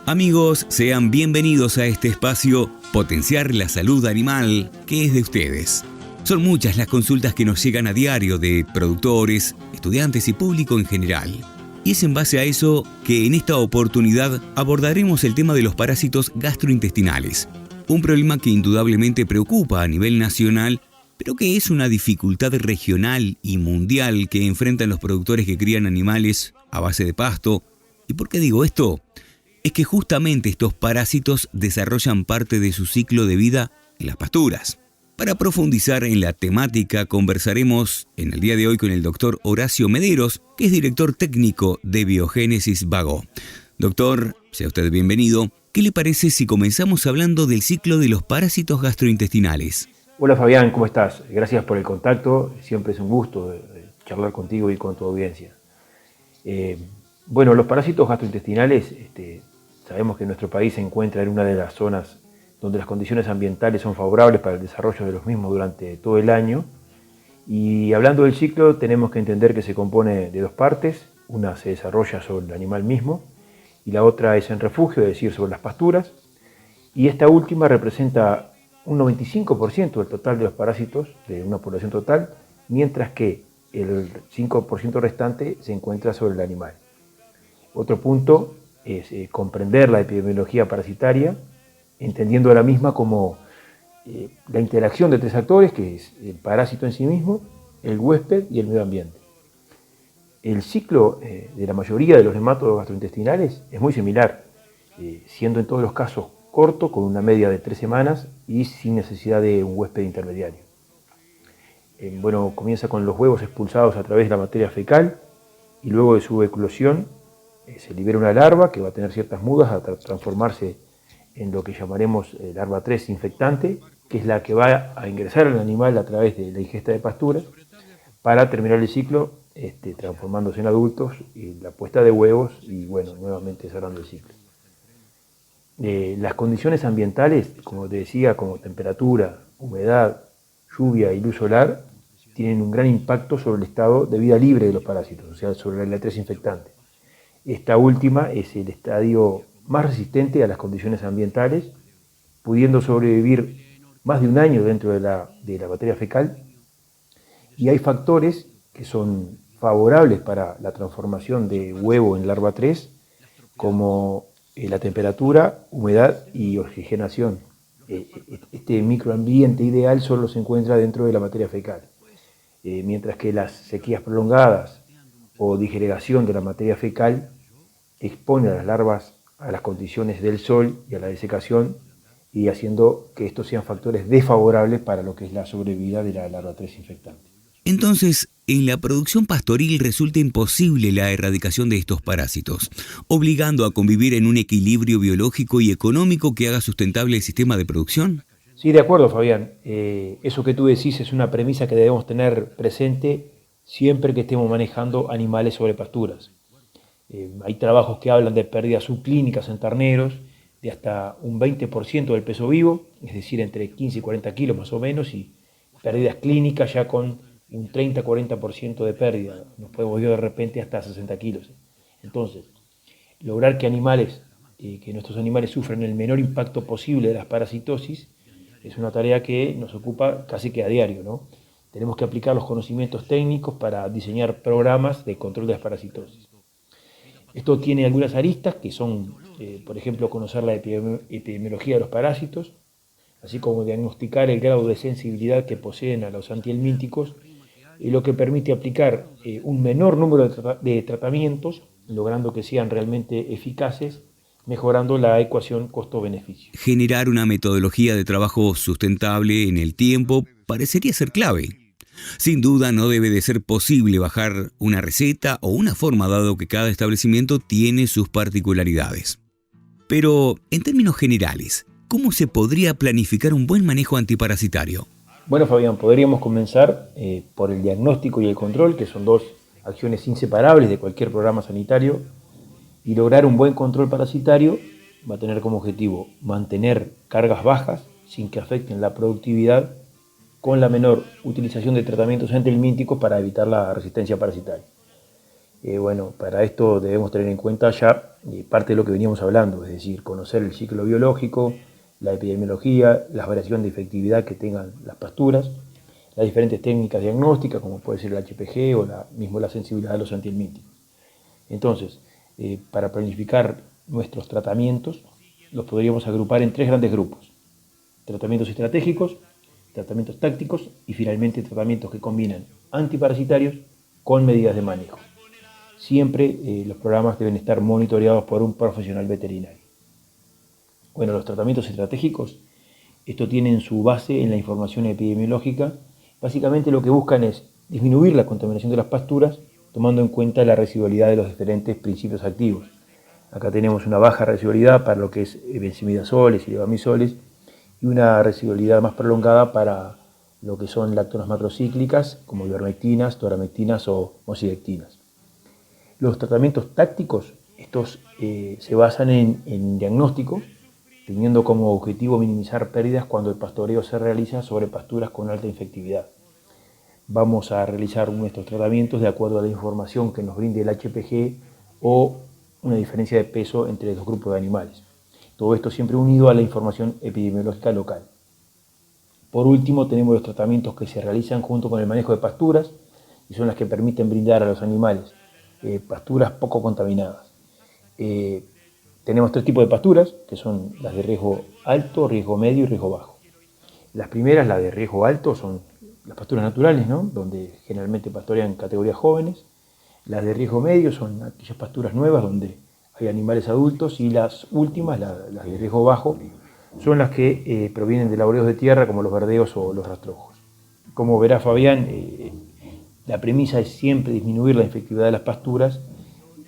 Amigos, sean bienvenidos a este espacio Potenciar la Salud Animal, que es de ustedes. Son muchas las consultas que nos llegan a diario de productores, estudiantes y público en general. Y es en base a eso que en esta oportunidad abordaremos el tema de los parásitos gastrointestinales. Un problema que indudablemente preocupa a nivel nacional, pero que es una dificultad regional y mundial que enfrentan los productores que crían animales a base de pasto. ¿Y por qué digo esto? Es que justamente estos parásitos desarrollan parte de su ciclo de vida en las pasturas. Para profundizar en la temática, conversaremos en el día de hoy con el doctor Horacio Mederos, que es director técnico de Biogénesis Vago. Doctor, sea usted bienvenido. ¿Qué le parece si comenzamos hablando del ciclo de los parásitos gastrointestinales? Hola Fabián, ¿cómo estás? Gracias por el contacto. Siempre es un gusto charlar contigo y con tu audiencia. Los parásitos gastrointestinales, sabemos que nuestro país se encuentra en una de las zonas donde las condiciones ambientales son favorables para el desarrollo de los mismos durante todo el año. Y hablando del ciclo, tenemos que entender que se compone de dos partes. Una se desarrolla sobre el animal mismo y la otra es en refugio, es decir, sobre las pasturas. Y esta última representa un 95% del total de los parásitos de una población total, mientras que el 5% restante se encuentra sobre el animal. Otro punto es comprender la epidemiología parasitaria, entendiendo la misma como la interacción de tres actores, que es el parásito en sí mismo, el huésped y el medio ambiente. El ciclo de la mayoría de los nematodos gastrointestinales es muy similar, siendo en todos los casos corto, con una media de 3 semanas y sin necesidad de un huésped intermediario. Comienza con los huevos expulsados a través de la materia fecal y luego de su eclosión se libera una larva que va a tener ciertas mudas a transformarse en lo que llamaremos larva 3 infectante, que es la que va a ingresar al animal a través de la ingesta de pasturas para terminar el ciclo transformándose en adultos y la puesta de huevos y nuevamente cerrando el ciclo. Las condiciones ambientales, como te decía, como temperatura, humedad, lluvia y luz solar, tienen un gran impacto sobre el estado de vida libre de los parásitos, o sea, sobre la L3 infectante. Esta última es el estadio más resistente a las condiciones ambientales, pudiendo sobrevivir más de un año dentro de la materia fecal, y hay factores que son favorables para la transformación de huevo en larva 3, como la temperatura, humedad y oxigenación. Este microambiente ideal solo se encuentra dentro de la materia fecal, mientras que las sequías prolongadas o disgregación de la materia fecal expone a las larvas a las condiciones del sol y a la desecación, y haciendo que estos sean factores desfavorables para lo que es la sobrevida de la larva 3 infectante. Entonces, en la producción pastoril resulta imposible la erradicación de estos parásitos, obligando a convivir en un equilibrio biológico y económico que haga sustentable el sistema de producción. Sí, de acuerdo, Fabián. Eso que tú decís es una premisa que debemos tener presente siempre que estemos manejando animales sobre pasturas. Hay trabajos que hablan de pérdidas subclínicas en terneros de hasta un 20% del peso vivo, es decir, entre 15 y 40 kilos más o menos, y pérdidas clínicas ya con un 30-40% de pérdida. Nos podemos ir de repente hasta 60 kilos. Entonces, lograr que nuestros animales sufran el menor impacto posible de las parasitosis es una tarea que nos ocupa casi que a diario, ¿no? Tenemos que aplicar los conocimientos técnicos para diseñar programas de control de las parasitosis. Esto tiene algunas aristas que son, por ejemplo, conocer la epidemiología de los parásitos, así como diagnosticar el grado de sensibilidad que poseen a los antihelmínticos, lo que permite aplicar un menor número de tratamientos, logrando que sean realmente eficaces, mejorando la ecuación costo-beneficio. Generar una metodología de trabajo sustentable en el tiempo parecería ser clave. Sin duda no debe de ser posible bajar una receta o una forma, dado que cada establecimiento tiene sus particularidades. Pero, en términos generales, ¿cómo se podría planificar un buen manejo antiparasitario? Bueno, Fabián, podríamos comenzar por el diagnóstico y el control, que son dos acciones inseparables de cualquier programa sanitario, y lograr un buen control parasitario va a tener como objetivo mantener cargas bajas sin que afecten la productividad, con la menor utilización de tratamientos antihelmínticos para evitar la resistencia parasitaria. Bueno, para esto debemos tener en cuenta ya parte de lo que veníamos hablando, es decir, conocer el ciclo biológico, la epidemiología, las variaciones de efectividad que tengan las pasturas, las diferentes técnicas diagnósticas, como puede ser el HPG o mismo la sensibilidad a los antihelmínticos. Entonces, para planificar nuestros tratamientos, los podríamos agrupar en 3 grandes grupos: tratamientos estratégicos, tratamientos tácticos y finalmente tratamientos que combinan antiparasitarios con medidas de manejo. Siempre los programas deben estar monitoreados por un profesional veterinario. Bueno, los tratamientos estratégicos, esto tienen su base en la información epidemiológica. Básicamente lo que buscan es disminuir la contaminación de las pasturas, tomando en cuenta la residualidad de los diferentes principios activos. Acá tenemos una baja residualidad para lo que es benzimidazoles y levamisoles, y una residualidad más prolongada para lo que son lactonas macrocíclicas, como ivermectinas, toramectinas o moxidectinas. Los tratamientos tácticos, estos se basan en diagnóstico, teniendo como objetivo minimizar pérdidas cuando el pastoreo se realiza sobre pasturas con alta infectividad. Vamos a realizar nuestros tratamientos de acuerdo a la información que nos brinde el HPG o una diferencia de peso entre los grupos de animales. Todo esto siempre unido a la información epidemiológica local. Por último, tenemos los tratamientos que se realizan junto con el manejo de pasturas y son las que permiten brindar a los animales pasturas poco contaminadas. Tenemos 3 tipos de pasturas, que son las de riesgo alto, riesgo medio y riesgo bajo. Las primeras, las de riesgo alto, son las pasturas naturales, ¿no?, donde generalmente pastorean categorías jóvenes. Las de riesgo medio son aquellas pasturas nuevas donde hay animales adultos, y las últimas, las de riesgo bajo, son las que provienen de laboreos de tierra como los verdeos o los rastrojos. Como verá Fabián, la premisa es siempre disminuir la infectividad de las pasturas,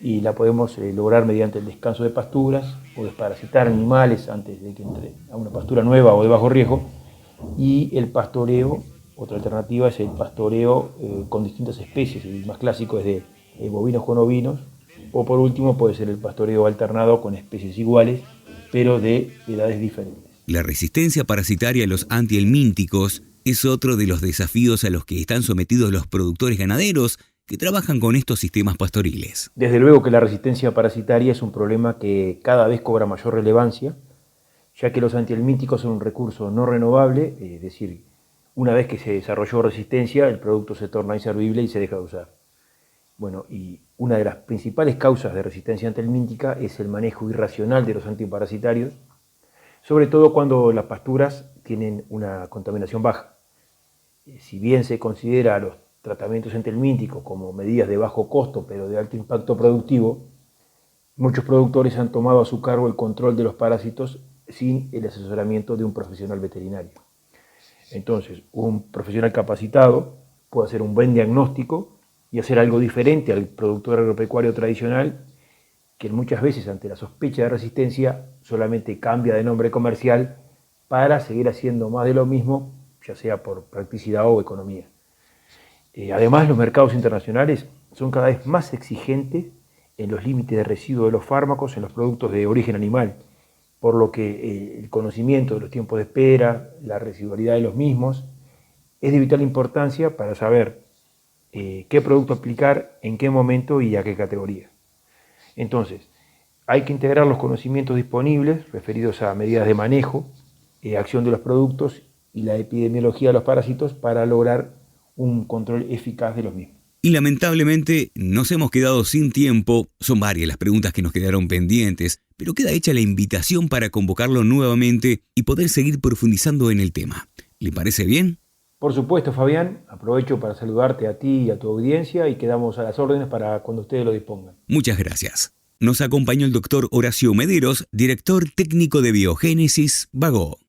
y la podemos lograr mediante el descanso de pasturas o desparasitar animales antes de que entre a una pastura nueva o de bajo riesgo, y el pastoreo. Otra alternativa es el pastoreo con distintas especies. El más clásico es de bovinos con ovinos, o por último puede ser el pastoreo alternado con especies iguales pero de edades diferentes. La resistencia parasitaria a los antihelmínticos es otro de los desafíos a los que están sometidos los productores ganaderos que trabajan con estos sistemas pastoriles. Desde luego que la resistencia parasitaria es un problema que cada vez cobra mayor relevancia, ya que los antihelmínticos son un recurso no renovable, es decir, una vez que se desarrolló resistencia, el producto se torna inservible y se deja de usar. Bueno, y una de las principales causas de resistencia antihelmíntica es el manejo irracional de los antiparasitarios, sobre todo cuando las pasturas tienen una contaminación baja. Si bien se considera a los tratamientos antihelmínticos como medidas de bajo costo pero de alto impacto productivo, muchos productores han tomado a su cargo el control de los parásitos sin el asesoramiento de un profesional veterinario. Entonces, un profesional capacitado puede hacer un buen diagnóstico y hacer algo diferente al productor agropecuario tradicional, que muchas veces ante la sospecha de resistencia solamente cambia de nombre comercial para seguir haciendo más de lo mismo, ya sea por practicidad o economía. Además, los mercados internacionales son cada vez más exigentes en los límites de residuo de los fármacos en los productos de origen animal, por lo que el conocimiento de los tiempos de espera, la residualidad de los mismos, es de vital importancia para saber qué producto aplicar, en qué momento y a qué categoría. Entonces, hay que integrar los conocimientos disponibles referidos a medidas de manejo, acción de los productos y la epidemiología de los parásitos para lograr un control eficaz de los mismos. Y lamentablemente nos hemos quedado sin tiempo. Son varias las preguntas que nos quedaron pendientes, pero queda hecha la invitación para convocarlo nuevamente y poder seguir profundizando en el tema. ¿Le parece bien? Por supuesto, Fabián. Aprovecho para saludarte a ti y a tu audiencia y quedamos a las órdenes para cuando ustedes lo dispongan. Muchas gracias. Nos acompañó el doctor Horacio Mederos, director técnico de Biogénesis Bagó.